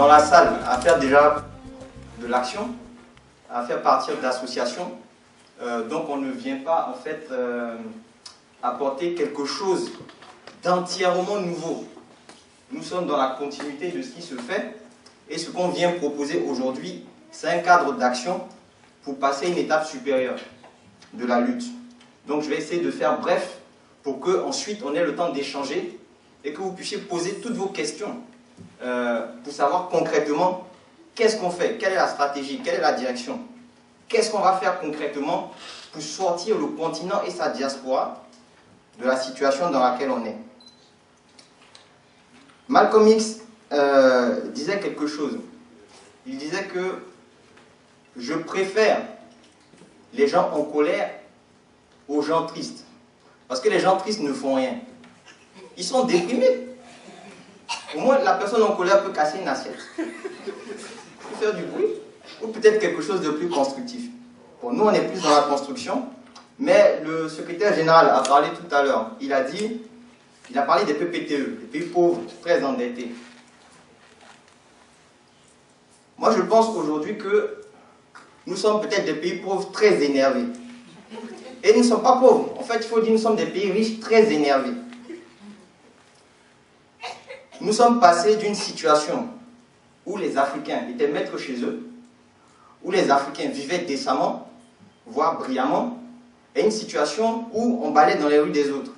dans la salle à faire déjà de l'action, à faire partir d'associations. Donc on ne vient pas en fait apporter quelque chose d'entièrement nouveau. Nous sommes dans la continuité de ce qui se fait et ce qu'on vient proposer aujourd'hui, c'est un cadre d'action pour passer à une étape supérieure de la lutte. Donc je vais essayer de faire bref pour qu'ensuite on ait le temps d'échanger et que vous puissiez poser toutes vos questions pour savoir concrètement qu'est-ce qu'on fait, quelle est la stratégie, quelle est la direction, qu'est-ce qu'on va faire concrètement pour sortir le continent et sa diaspora de la situation dans laquelle on est. Malcolm X disait quelque chose. Il disait que je préfère les gens en colère aux gens tristes. Parce que les gens tristes ne font rien. Ils sont déprimés. Au moins, la personne en colère peut casser une assiette. Peut faire du bruit. Ou peut-être quelque chose de plus constructif. Bon, nous, on est plus dans la construction. Mais le secrétaire général a parlé tout à l'heure. Il a parlé des PPTE, des pays pauvres, très endettés. Moi, je pense aujourd'hui que nous sommes peut-être des pays pauvres très énervés. Et nous ne sommes pas pauvres. En fait, il faut dire que nous sommes des pays riches très énervés. Nous sommes passés d'une situation où les Africains étaient maîtres chez eux, où les Africains vivaient décemment, voire brillamment, à une situation où on balaie dans les rues des autres.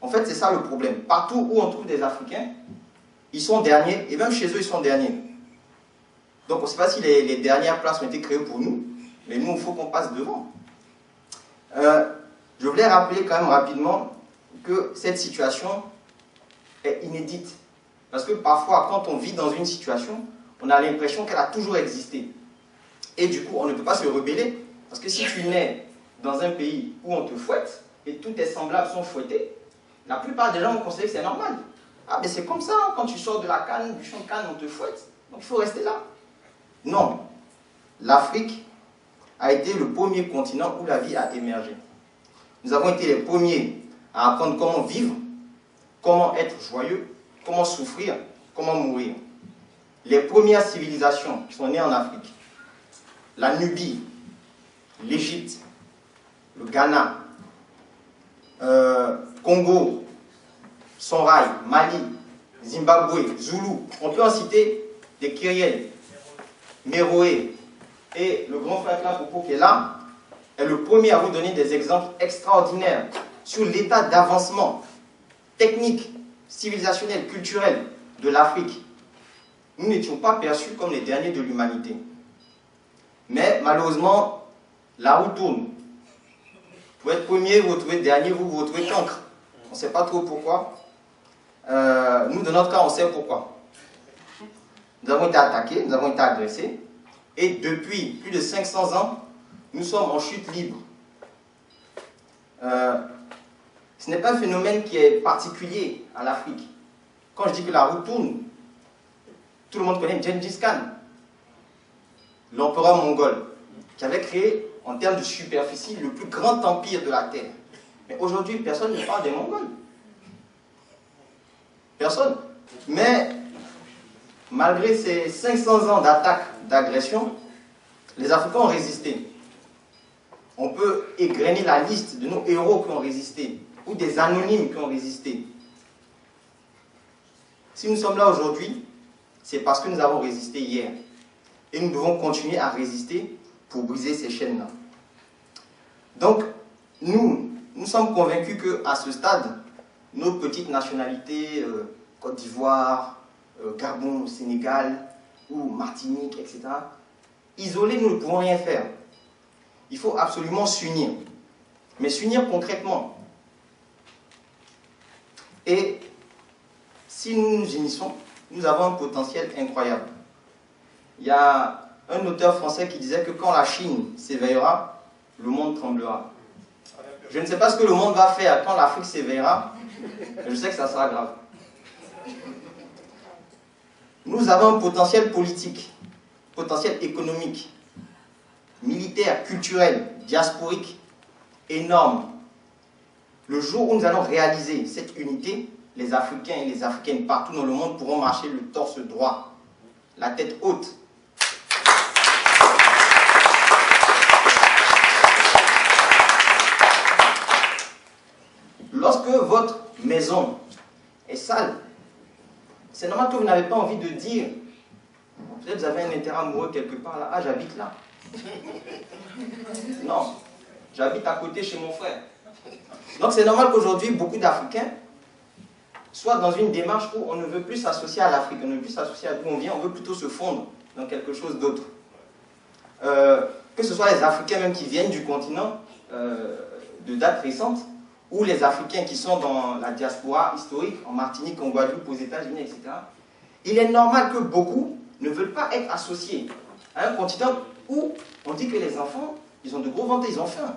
En fait, c'est ça le problème. Partout où on trouve des Africains, ils sont derniers, et même chez eux, ils sont derniers. Donc, on ne sait pas si les dernières places ont été créées pour nous, mais nous, il faut qu'on passe devant. Je voulais rappeler quand même rapidement que cette situation est inédite. Parce que parfois, quand on vit dans une situation, on a l'impression qu'elle a toujours existé. Et du coup, on ne peut pas se rebeller. Parce que si tu nais dans un pays où on te fouette, et tous tes semblables sont fouettés, la plupart des gens vont considérer que c'est normal. Ah, mais c'est comme ça, hein, quand tu sors de la canne, du champ de canne, on te fouette. Donc il faut rester là. Non. L'Afrique a été le premier continent où la vie a émergé. Nous avons été les premiers à apprendre comment vivre, comment être joyeux, comment souffrir, comment mourir. Les premières civilisations qui sont nées en Afrique, la Nubie, l'Égypte, le Ghana, Congo, Songhai, Mali, Zimbabwe, Zoulou, on peut en citer des Kyriels, Méroé, et le grand frère Klapopo qui est là, est le premier à vous donner des exemples extraordinaires sur l'état d'avancement technique, civilisationnel, culturel de l'Afrique. Nous n'étions pas perçus comme les derniers de l'humanité. Mais malheureusement, la roue tourne. Pour être premier, vous vous retrouvez dernier, vous vous retrouvez cancre. On ne sait pas trop pourquoi. Nous, de notre cas, on sait pourquoi. Nous avons été attaqués, nous avons été agressés. Et depuis plus de 500 ans, nous sommes en chute libre. Ce n'est pas un phénomène qui est particulier à l'Afrique. Quand je dis que la roue tourne, tout le monde connaît Gengis Khan, l'empereur mongol, qui avait créé, en termes de superficie, le plus grand empire de la Terre. Mais aujourd'hui, personne ne parle des Mongols. Personne. Mais, malgré ces 500 ans d'attaque, d'agression, les Africains ont résisté. On peut égrener la liste de nos héros qui ont résisté, ou des anonymes qui ont résisté. Si nous sommes là aujourd'hui, c'est parce que nous avons résisté hier. Et nous devons continuer à résister pour briser ces chaînes-là. Donc, nous sommes convaincus qu'à ce stade, nos petites nationalités, Côte d'Ivoire, Gabon, Sénégal, ou Martinique, etc., isolés, nous ne pouvons rien faire. Il faut absolument s'unir. Mais s'unir concrètement. Et si nous nous unissons, nous avons un potentiel incroyable. Il y a un auteur français qui disait que quand la Chine s'éveillera, le monde tremblera. Je ne sais pas ce que le monde va faire quand l'Afrique s'éveillera, mais je sais que ça sera grave. Nous avons un potentiel politique, potentiel économique, militaire, culturel, diasporique, énorme. Le jour où nous allons réaliser cette unité, les Africains et les Africaines partout dans le monde pourront marcher le torse droit. la tête haute. Lorsque votre maison est sale, c'est normal que vous n'avez pas envie de dire, peut-être vous avez un intérêt amoureux quelque part là, ah j'habite là. Non, j'habite à côté chez mon frère. Donc c'est normal qu'aujourd'hui beaucoup d'Africains soient dans une démarche où on ne veut plus s'associer à l'Afrique, on ne veut plus s'associer à d'où on vient, on veut plutôt se fondre dans quelque chose d'autre. Que ce soit les Africains même qui viennent du continent de date récente, ou les Africains qui sont dans la diaspora historique, en Martinique, en Guadeloupe, aux États-Unis, etc. Il est normal que beaucoup ne veulent pas être associés à un continent où on dit que les enfants, ils ont de gros ventres, ils ont faim.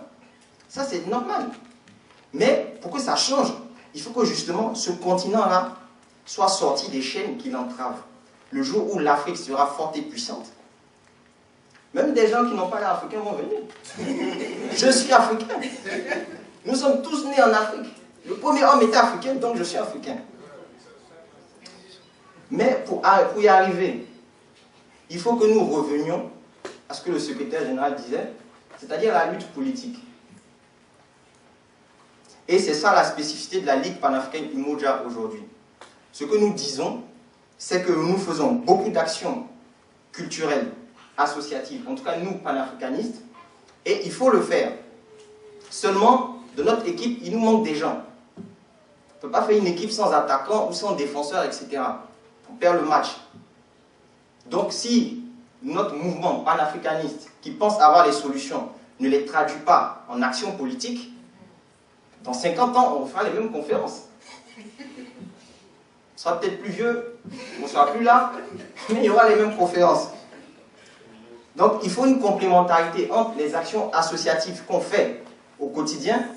Ça, c'est normal. Mais pour que ça change, il faut que justement ce continent-là soit sorti des chaînes qui l'entravent. Le jour où l'Afrique sera forte et puissante, même des gens qui n'ont pas l'air africains vont venir. Je suis africain. Nous sommes tous nés en Afrique. Le premier homme était africain, donc je suis africain. Mais pour y arriver, il faut que nous revenions à ce que le secrétaire général disait, c'est-à-dire la lutte politique. Et c'est ça la spécificité de la Ligue panafricaine Umoja aujourd'hui. Ce que nous disons, c'est que nous faisons beaucoup d'actions culturelles, associatives, en tout cas nous panafricanistes, et il faut le faire. Seulement, de notre équipe, il nous manque des gens. On ne peut pas faire une équipe sans attaquant ou sans défenseur, etc. On perd le match. Donc si notre mouvement panafricaniste, qui pense avoir les solutions, ne les traduit pas en action politique, dans 50 ans, on fera les mêmes conférences. On sera peut-être plus vieux, on ne sera plus là, mais il y aura les mêmes conférences. Donc il faut une complémentarité entre les actions associatives qu'on fait au quotidien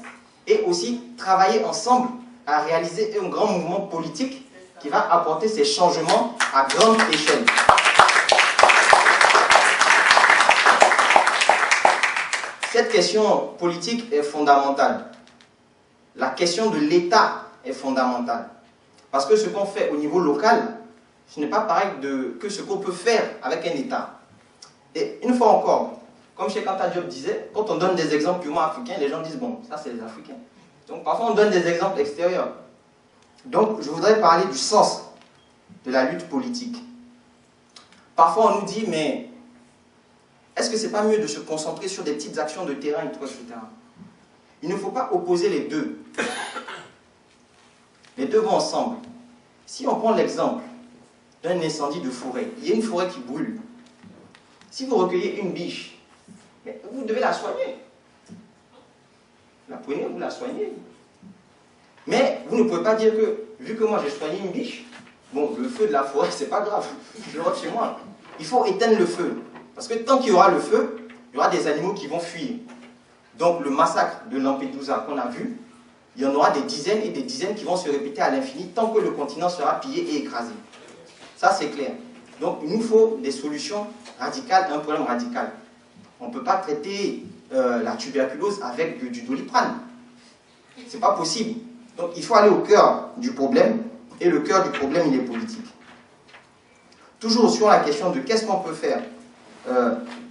et aussi travailler ensemble à réaliser un grand mouvement politique qui va apporter ces changements à grande échelle. Cette question politique est fondamentale. La question de l'État est fondamentale. Parce que ce qu'on fait au niveau local, ce n'est pas pareil que ce qu'on peut faire avec un État. Et une fois encore, comme Cheikh Anta Diop disait, quand on donne des exemples purement africains, les gens disent, bon, ça c'est les Africains. Donc parfois on donne des exemples extérieurs. Donc je voudrais parler du sens de la lutte politique. Parfois on nous dit, mais est-ce que c'est pas mieux de se concentrer sur des petites actions de terrain, etc. Il ne faut pas opposer les deux. Les deux vont ensemble. Si on prend l'exemple d'un incendie de forêt, il y a une forêt qui brûle. Si vous recueillez une biche, vous devez la soigner. La prenez, vous la soignez. Mais vous ne pouvez pas dire que, vu que moi j'ai soigné une biche, bon, le feu de la forêt, c'est pas grave, je rentre chez moi. Il faut éteindre le feu. Parce que tant qu'il y aura le feu, il y aura des animaux qui vont fuir. Donc le massacre de Lampedusa qu'on a vu, il y en aura des dizaines et des dizaines qui vont se répéter à l'infini tant que le continent sera pillé et écrasé. Ça c'est clair. Donc il nous faut des solutions radicales, un problème radical. On ne peut pas traiter la tuberculose avec du Doliprane. C'est pas possible. Donc il faut aller au cœur du problème, et le cœur du problème il est politique. Toujours sur la question de qu'est-ce qu'on peut faire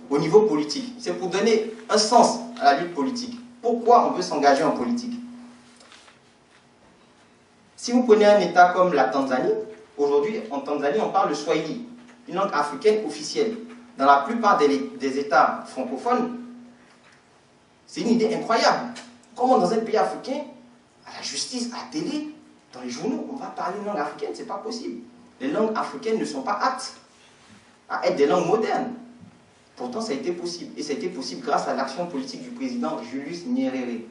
au niveau politique. C'est pour donner un sens à la lutte politique. Pourquoi on veut s'engager en politique? Si vous prenez un État comme la Tanzanie, aujourd'hui en Tanzanie on parle le Swahili, une langue africaine officielle. Dans la plupart des États francophones, c'est une idée incroyable. Comment dans un pays africain, à la justice, à la télé, dans les journaux, on va parler une langue africaine? C'est pas possible. Les langues africaines ne sont pas aptes à être des langues modernes. Pourtant, ça a été possible. Et ça a été possible grâce à l'action politique du président Julius Nyerere.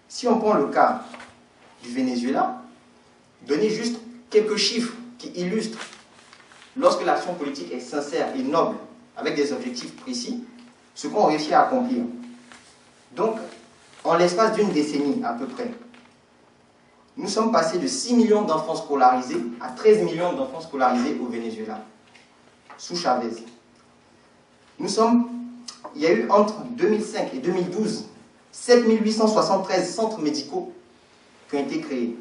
Si on prend le cas du Venezuela, donner juste quelques chiffres qui illustrent lorsque l'action politique est sincère et noble, avec des objectifs précis, ce qu'on réussit à accomplir. Donc, en l'espace d'une décennie à peu près, nous sommes passés de 6 millions d'enfants scolarisés à 13 millions d'enfants scolarisés au Venezuela, sous Chavez. Il y a eu entre 2005 et 2012, 7873 centres médicaux qui ont été créés.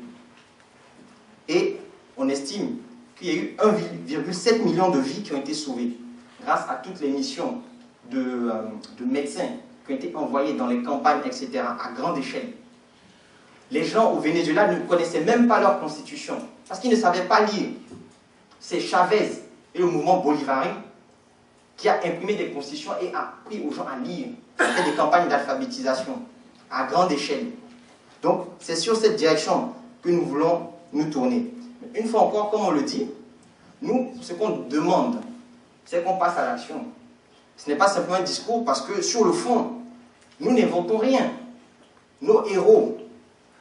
Et on estime qu'il y a eu 1,7 million de vies qui ont été sauvées grâce à toutes les missions de médecins qui ont été envoyés dans les campagnes, etc., à grande échelle. Les gens au Venezuela ne connaissaient même pas leur constitution, parce qu'ils ne savaient pas lire. C'est Chavez et le mouvement bolivarien qui a imprimé des constitutions et a appris aux gens à lire. C'était des campagnes d'alphabétisation à grande échelle. Donc, c'est sur cette direction que nous voulons nous tourner. Une fois encore, comme on le dit, nous, ce qu'on demande, c'est qu'on passe à l'action. Ce n'est pas simplement un discours, parce que sur le fond, nous n'inventons rien. Nos héros,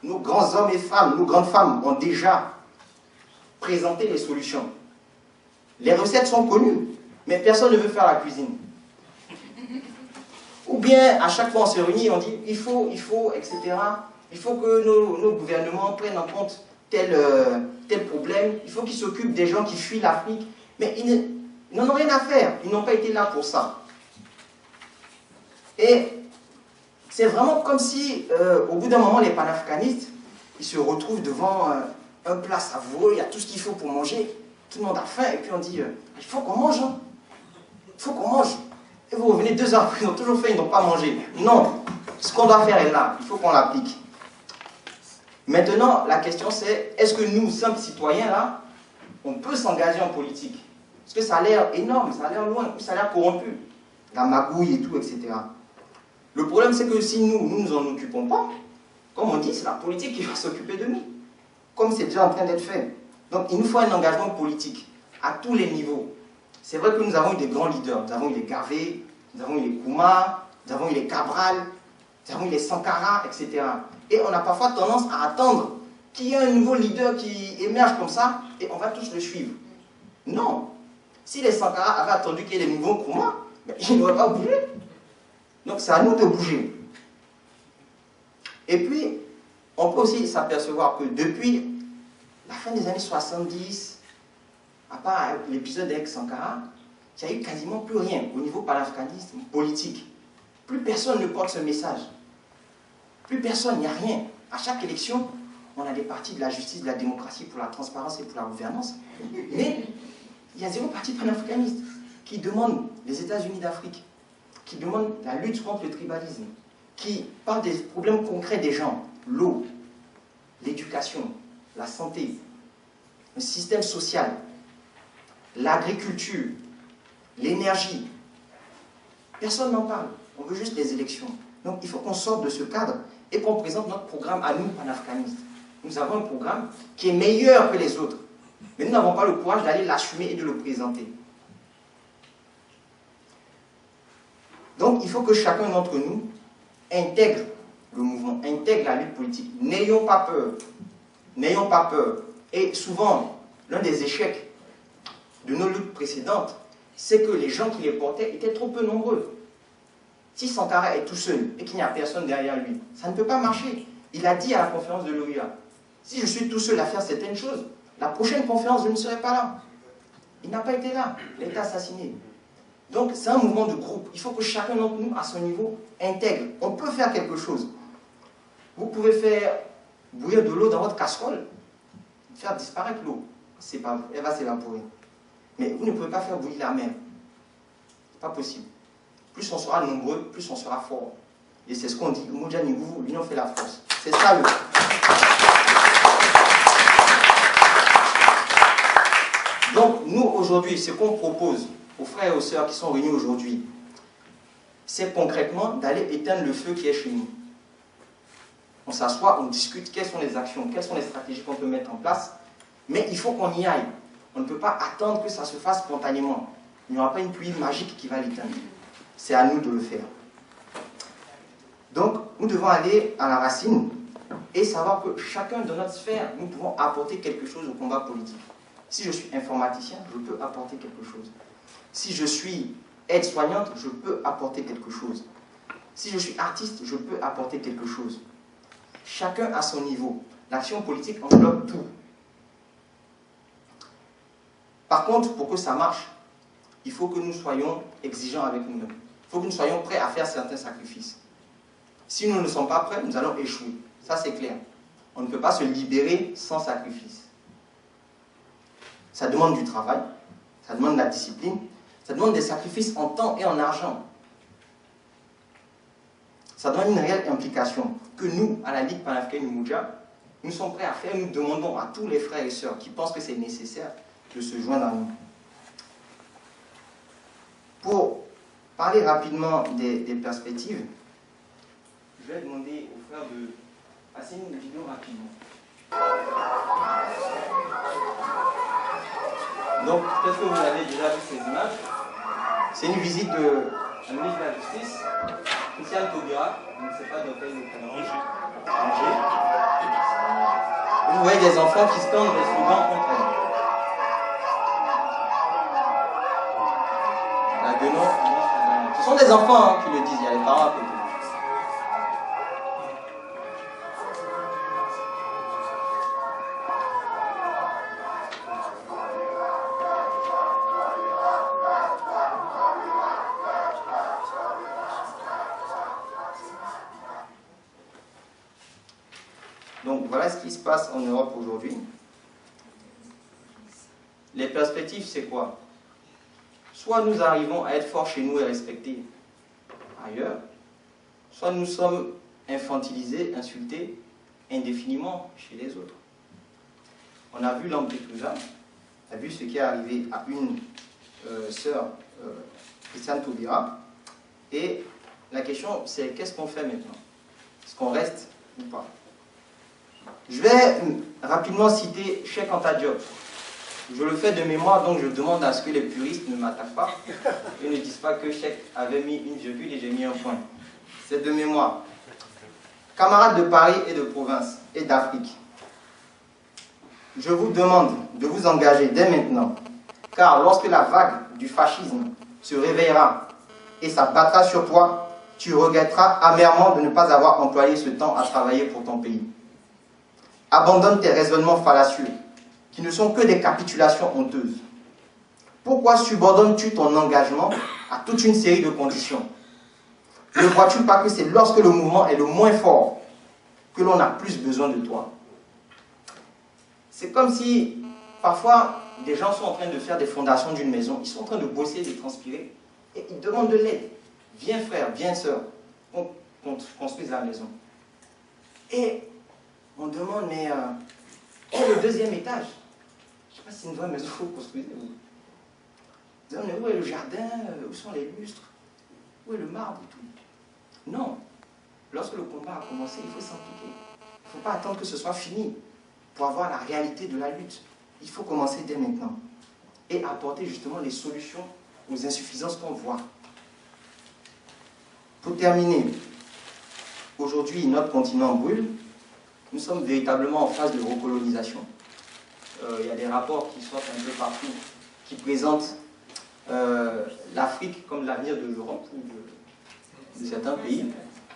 nos grands hommes et femmes, nos grandes femmes ont déjà présenté les solutions. Les recettes sont connues, mais personne ne veut faire la cuisine. Ou bien, à chaque fois on se réunit, on dit, il faut, etc. Il faut que nos gouvernements prennent en compte tel problème. Il faut qu'ils s'occupent des gens qui fuient l'Afrique. Mais ils n'en ont rien à faire. Ils n'ont pas été là pour ça. Et c'est vraiment comme si, au bout d'un moment, les panafricanistes, ils se retrouvent devant un plat savoureux, il y a tout ce qu'il faut pour manger, tout le monde a faim, et puis on dit, il faut qu'on mange, hein. Il faut qu'on mange. Et vous revenez 2 heures après, ils ont toujours faim, ils n'ont pas mangé. Non, ce qu'on doit faire est là, il faut qu'on l'applique. Maintenant, la question c'est, est-ce que nous, simples citoyens, là, on peut s'engager en politique? Parce que ça a l'air énorme, ça a l'air loin, ça a l'air corrompu. La magouille et tout, etc. Le problème, c'est que si nous ne nous en occupons pas, comme on dit, c'est la politique qui va s'occuper de nous. Comme c'est déjà en train d'être fait. Donc, il nous faut un engagement politique à tous les niveaux. C'est vrai que nous avons eu des grands leaders. Nous avons eu les Garvey, nous avons eu les Kouma, nous avons eu les Cabral, nous avons eu les Sankara, etc. Et on a parfois tendance à attendre qu'il y ait un nouveau leader qui émerge comme ça, et on va tous le suivre. Non. Si les Sankara avaient attendu qu'il y ait des nouveaux Kouma, ils n'auraient pas bougé. Donc c'est à nous de bouger. Et puis, on peut aussi s'apercevoir que depuis la fin des années 70, à part l'épisode avec Sankara, il n'y a eu quasiment plus rien au niveau panafricanisme politique. Plus personne ne porte ce message. Plus personne, il n'y a rien. À chaque élection, on a des partis de la justice, de la démocratie, pour la transparence et pour la gouvernance. Mais il y a 0 parti panafricaniste qui demande les États-Unis d'Afrique, qui demande la lutte contre le tribalisme, qui parle des problèmes concrets des gens, l'eau, l'éducation, la santé, le système social, l'agriculture, l'énergie. Personne n'en parle. On veut juste des élections. Donc il faut qu'on sorte de ce cadre et qu'on présente notre programme à nous, panafricanistes. Nous avons un programme qui est meilleur que les autres. Mais nous n'avons pas le courage d'aller l'assumer et de le présenter. Donc il faut que chacun d'entre nous intègre le mouvement, intègre la lutte politique. N'ayons pas peur. N'ayons pas peur. Et souvent, l'un des échecs de nos luttes précédentes, c'est que les gens qui les portaient étaient trop peu nombreux. Si Sankara est tout seul et qu'il n'y a personne derrière lui, ça ne peut pas marcher. Il a dit à la conférence de l'OUA, si je suis tout seul à faire certaines choses, la prochaine conférence, je ne serai pas là. Il n'a pas été là. Il a été assassiné. Donc, c'est un mouvement de groupe. Il faut que chacun d'entre nous, à son niveau, intègre. On peut faire quelque chose. Vous pouvez faire bouillir de l'eau dans votre casserole, faire disparaître l'eau. Elle va s'évaporer. Mais vous ne pouvez pas faire bouillir la mer. Ce n'est pas possible. Plus on sera nombreux, plus on sera fort. Et c'est ce qu'on dit, l'union fait la force. C'est ça le... Donc, nous, aujourd'hui, ce qu'on propose aux frères et aux sœurs qui sont réunis aujourd'hui, c'est concrètement d'aller éteindre le feu qui est chez nous. On s'assoit, on discute quelles sont les actions, quelles sont les stratégies qu'on peut mettre en place, mais il faut qu'on y aille. On ne peut pas attendre que ça se fasse spontanément. Il n'y aura pas une pluie magique qui va l'éteindre. C'est à nous de le faire. Donc, nous devons aller à la racine et savoir que chacun de notre sphère, nous pouvons apporter quelque chose au combat politique. Si je suis informaticien, je peux apporter quelque chose. Si je suis aide-soignante, je peux apporter quelque chose. Si je suis artiste, je peux apporter quelque chose. Chacun à son niveau. L'action politique englobe tout. Par contre, pour que ça marche, il faut que nous soyons exigeants avec nous-mêmes. Il faut que nous soyons prêts à faire certains sacrifices. Si nous ne sommes pas prêts, nous allons échouer. Ça, c'est clair. On ne peut pas se libérer sans sacrifice. Ça demande du travail, ça demande de la discipline, ça demande des sacrifices en temps et en argent. Ça demande une réelle implication que nous, à la Ligue panafricaine Umoja, nous sommes prêts à faire. Nous demandons à tous les frères et sœurs qui pensent que c'est nécessaire de se joindre à nous. Pour parler rapidement des perspectives, je vais demander aux frères de passer une vidéo rapidement. Donc, peut-être que vous avez déjà vu ces images. C'est une visite de la ministre de la Justice, Christiane Taubira, je ne sais pas dans quel Angers. Vous voyez des enfants qui scandent des slogans contre elle. La guenon, ce sont des enfants qui le disent, il y a les parents à côté. Donc voilà ce qui se passe en Europe aujourd'hui. Les perspectives, c'est quoi? Soit nous arrivons à être forts chez nous et respectés ailleurs, soit nous sommes infantilisés, insultés indéfiniment chez les autres. On a vu Lampedusa, on a vu ce qui est arrivé à une sœur, Christiane Taubira, et la question c'est qu'est-ce qu'on fait maintenant? Est-ce qu'on reste ou pas? Je vais rapidement citer Cheikh Anta Diop. Je le fais de mémoire, donc je demande à ce que les puristes ne m'attaquent pas et ne disent pas que Cheikh avait mis une virgule et j'ai mis un point. C'est de mémoire. Camarades de Paris et de province et d'Afrique, je vous demande de vous engager dès maintenant, car lorsque la vague du fascisme se réveillera et s'abattra sur toi, tu regretteras amèrement de ne pas avoir employé ce temps à travailler pour ton pays. Abandonne tes raisonnements fallacieux, qui ne sont que des capitulations honteuses. Pourquoi subordonnes-tu ton engagement à toute une série de conditions? Ne vois-tu pas que c'est lorsque le mouvement est le moins fort que l'on a plus besoin de toi? C'est comme si, parfois, des gens sont en train de faire des fondations d'une maison, ils sont en train de bosser, de transpirer, et ils demandent de l'aide. Viens frère, viens sœur, on construise la maison. Et on demande, mais où est le deuxième étage? Je ne sais pas si c'est une vraie maison que vous construisez. Vous demandez, où est le jardin? Où sont les lustres? Où est le marbre et tout? Non. Lorsque le combat a commencé, il faut s'impliquer. Il ne faut pas attendre que ce soit fini pour avoir la réalité de la lutte. Il faut commencer dès maintenant et apporter justement les solutions aux insuffisances qu'on voit. Pour terminer, aujourd'hui, notre continent brûle. Nous sommes véritablement en phase de recolonisation. Il y a des rapports qui sortent un peu partout, qui présentent l'Afrique comme l'avenir de l'Europe ou de certains pays.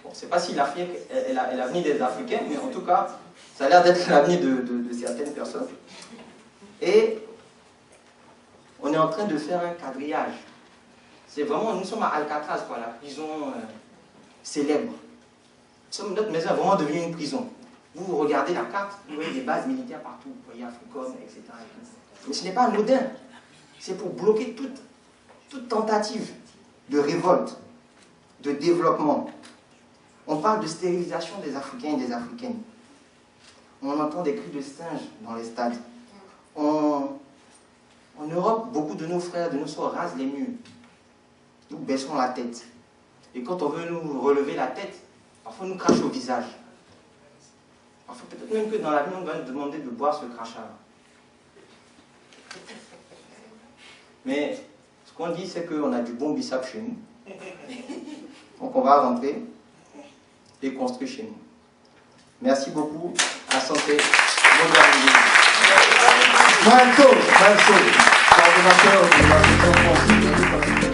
Bon, je ne sais pas si l'Afrique est l'avenir des Africains, mais en tout cas, ça a l'air d'être l'avenir de certaines personnes. Et on est en train de faire un quadrillage. C'est vraiment, nous sommes à Alcatraz, quoi, la prison célèbre. Notre maison est vraiment devenue une prison. Vous regardez la carte, vous voyez des bases militaires partout, vous voyez Africom, etc. Mais ce n'est pas anodin. C'est pour bloquer toute tentative de révolte, de développement. On parle de stérilisation des Africains et des Africaines. On entend des cris de singes dans les stades. En Europe, beaucoup de nos frères, de nos soeurs rasent les murs. Nous baissons la tête. Et quand on veut nous relever la tête, parfois on nous crache au visage. Parfois peut-être même que dans l'avenir, on va nous demander de boire ce crachat. Mais ce qu'on dit, c'est qu'on a du bon bissap chez nous. Donc on va rentrer et construire chez nous. Merci beaucoup. À santé. Bonne journée.